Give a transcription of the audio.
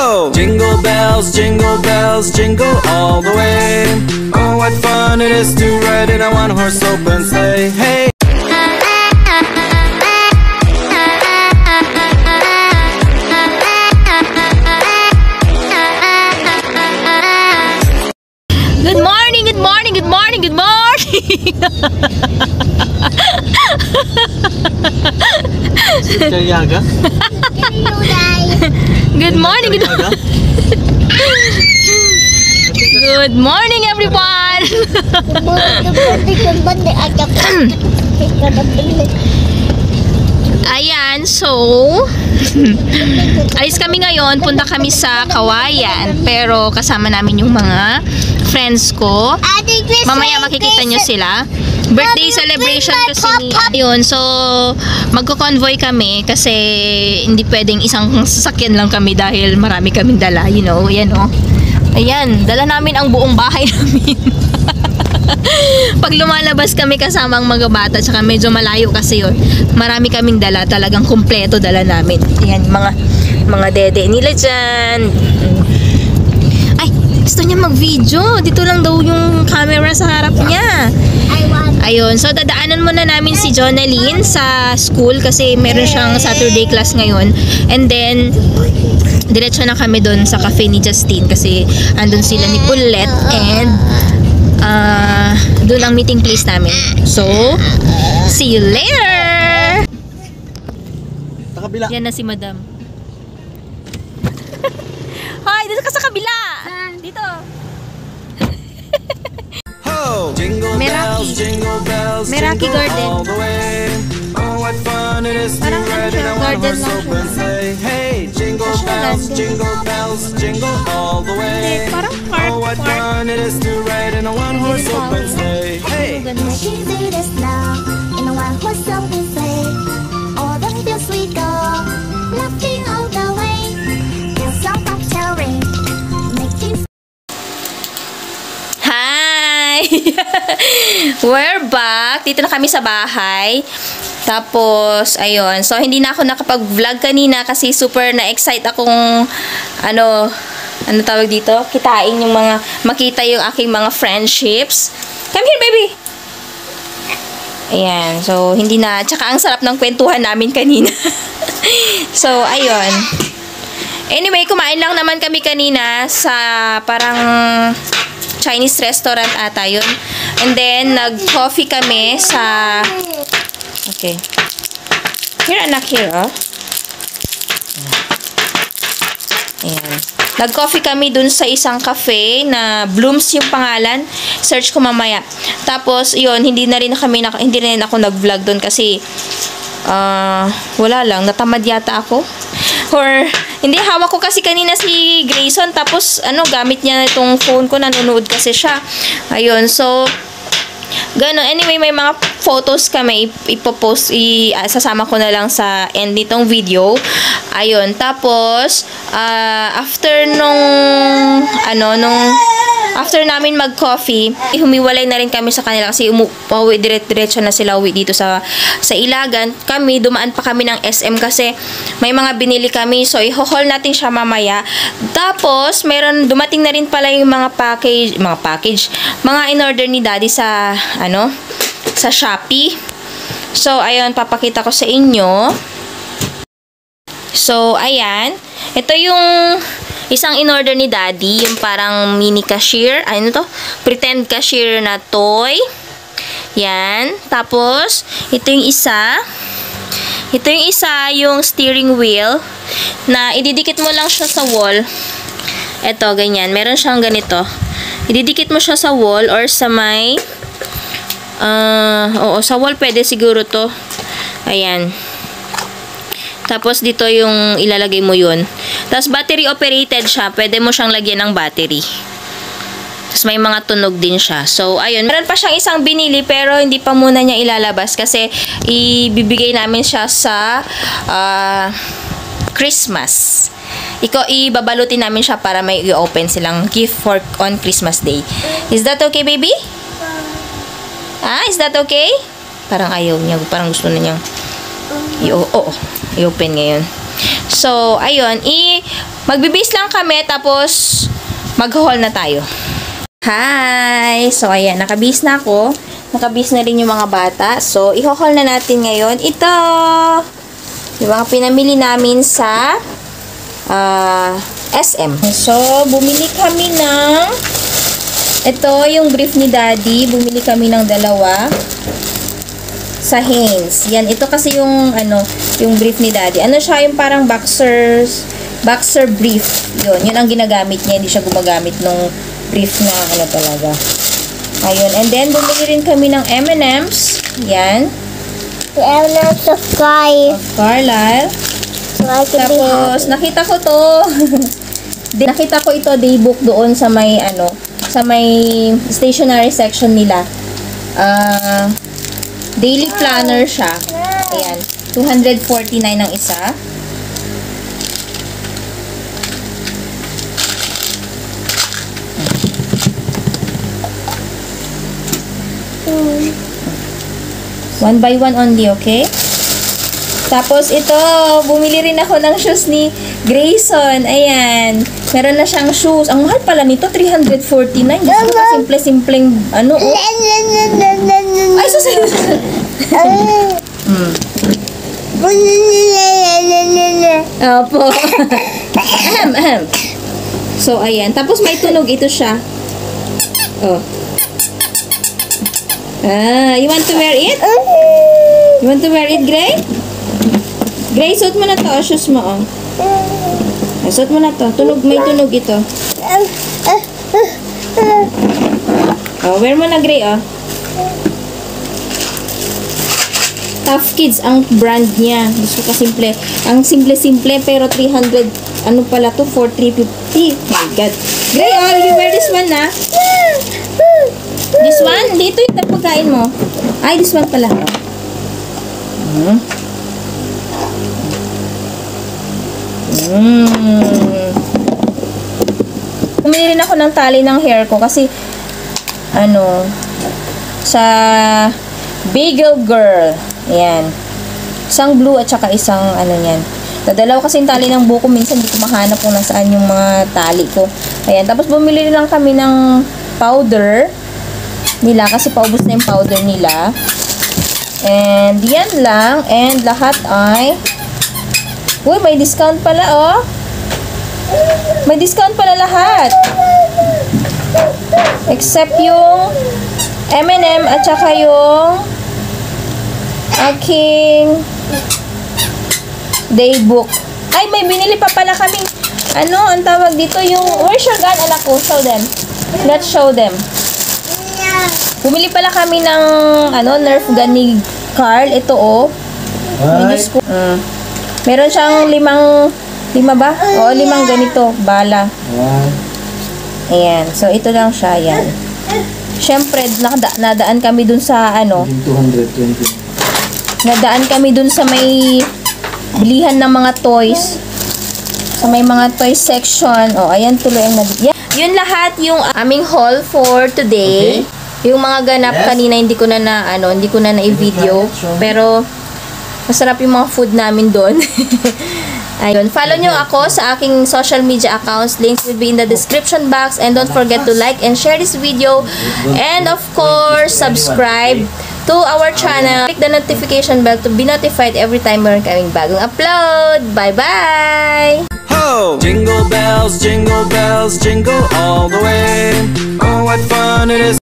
Ho! Jingle bells, jingle all the way. Oh, what fun it is to ride in a one-horse open sleigh. Hey! Good morning, good morning, good morning, good morning. Yaga? Good morning, good morning everyone. Ayan, so alis kami ngayon, punta kami sa Kawayan, pero kasama namin yung mga friends ko. Mamaya makikita nyo sila. Birthday celebration kasi yun. So magko-convoy kami kasi hindi pwedeng isang sasakyan lang kami dahil marami kaming dala, you know. Ayan o. Ayan, dala namin ang buong bahay namin. Pag lumalabas kami kasama ang mga bata, tsaka medyo malayo kasi yun, marami kaming dala, talagang kumpleto dala namin. Ayan, mga dede nila dyan. Ay, gusto niya mag-video. Dito lang daw yung camera sa harap niya. Ayun, so dadaanan muna namin si Jonalyn sa school kasi meron siyang Saturday class ngayon. And then diretso na kami doon sa cafe ni Justine kasi andun sila ni Paulette and doon ang meeting place namin. So, see you later! Kabila. Yan na si Madam. Hoy, dito ka sa kabila! Dito! Ho! Jingle bells, jingle bells, Meraki jingle Garden. all the way. Oh, what fun it is to Parang ride in a garden one-horse lang open siya. sleigh. Hey, jingle bells, jingle all the way. Parang park, Oh, what fun it is to ride in a one-horse open sleigh. Hey! Easy to snow in a one-horse open sleigh. All the fields we go, laughing all the way. Till some bobtail ring, making. Hi! We're back. Dito na kami sa bahay. Tapos, ayun. So, hindi na ako nakapag-vlog kanina kasi super na-excite akong ano tawag dito? Kitain yung mga, makita yung aking mga friendships. Come here, baby! Ayan. So, hindi na, tsaka ang sarap ng kwentuhan namin kanina. So, ayun. Anyway, kumain lang naman kami kanina sa parang Chinese restaurant ata yun. And then, nag-coffee kami sa... Okay. Here, anak, here, oh. Ayan. Nag-coffee kami dun sa isang cafe na Blooms yung pangalan. Search ko mamaya. Tapos, yun, hindi na rin ako nag-vlog dun kasi wala lang, natamad yata ako. Or, hindi, hawak ko kasi kanina si Grayson. Tapos, gamit niya itong phone ko. Nanonood kasi siya. Ayun, so, gano'n. Anyway, may mga photos kami. Ipopost, sasama ko na lang sa end nitong video. Ayun, tapos, after after namin mag-coffee, humiwalay na rin kami sa kanila kasi diretso na sila uwi dito sa Ilagan. Kami, dumaan pa kami ng SM kasi may mga binili kami. So, i-haul natin siya mamaya. Tapos, dumating na rin pala yung mga in-order ni Daddy sa Shopee. So, ayun, papakita ko sa inyo. So, ayan. Ito yung isang in-order ni Daddy, yung parang mini cashier. Ano to? Pretend cashier na toy. Yan. Tapos, ito yung isa. Ito yung isa, yung steering wheel na ididikit mo lang siya sa wall. Ito, ganyan. Meron siyang ganito. Ididikit mo siya sa wall or sa may sa wall pwede siguro to. Ayan. Tapos, dito yung ilalagay mo yun. Tapos, battery operated siya. Pwede mo siyang lagyan ng battery. Tapos, may mga tunog din siya. So, ayun. Meron pa siyang isang binili, pero hindi pa muna niya ilalabas kasi ibibigay namin siya sa Christmas. Ibabalutin namin siya para may i-open silang gift on Christmas Day. Is that okay, baby? Is that okay? Parang ayaw niya. Parang gusto na niyang i-open ngayon. So, ayun. Magbibis lang kami, tapos mag-haul na tayo. Hi! So, ayan. Nakabis na ako. Nakabis na rin yung mga bata. So, i-haul na natin ngayon. Ito! Yung mga pinamili namin sa SM. So, bumili kami ng ito, yung brief ni Daddy. Bumili kami ng 2 sa Hanes. Yan, ito kasi yung yung brief ni Daddy. Ano siya, yung parang boxer brief. Yun ang ginagamit niya. Hindi siya gumagamit nung brief na talaga. Ayun. And then, bumili rin kami ng M&M's. Yan. M&M's of Carlisle. Tapos, nakita ko to. Nakita ko ito, daybook doon sa may, sa may stationery section nila. Daily planner siya. Ayan. 249 ang isa. One by one only, okay? Tapos ito, bumili rin ako ng shoes ni Grayson. Ayan. Meron na siyang shoes. Ang mahal pala nito, 349. Gusto ko simple-simpleng, oh. Ay, susunod. Opo. So, ayan. Tapos may tunog. Ito siya. Oh. You want to wear it? You want to wear it, Gray? Gray, suot mo na to. Shoes mo, oh. Suot mo na to. May tunog ito. Oh, wear mo na, Gray, oh. Tough Kids ang brand niya. Gusto ko simple. Ang simple-simple pero 300, pala to? 4,350. My God. Gray, oh, you wear this one, na? This one? Dito yung pagkain mo. Ay, this one pala. Bumili rin ako ng tali ng hair ko kasi sa Bagel Girl. Ayan. Isang blue at saka isang yan. Dadalaw kasi yung tali ng buko. Minsan hindi ko mahanap kung nasaan yung mga tali ko. Ayan. Tapos bumili rin lang kami ng powder nila kasi paubos na yung powder nila. And yan lang. And lahat ay uy, may discount pala, oh. May discount pala lahat. Except yung M&M at saka yung aking daybook. Ay, may binili pa pala kami. Ang tawag dito? Yung, where's your gun, anak ko? Show them. Let's show them. Bumili pala kami ng, Nerf gun ni Carl. Ito, oh. Meron siyang 5 ba? Oo, 5 ganito. Bala. Ayan. So, ito lang siya. Ayan. Siyempre, nadaan kami dun sa, 220. nadaan kami dun sa may bilihan ng mga toys. Sa may mga toys section. O, ayan, tuloy ang yun lahat yung aming haul for today. Okay. Yung mga ganap kanina, hindi ko na i-video. Pero, masarap yung mga food namin doon. Ayun. Follow nyo ako sa aking social media accounts. Links will be in the description box. And don't forget to like and share this video. And of course, subscribe to our channel. Click the notification bell to be notified every time meron kaming bagong upload. Bye-bye! Ho! Jingle bells, jingle all the way. Oh, what fun it is.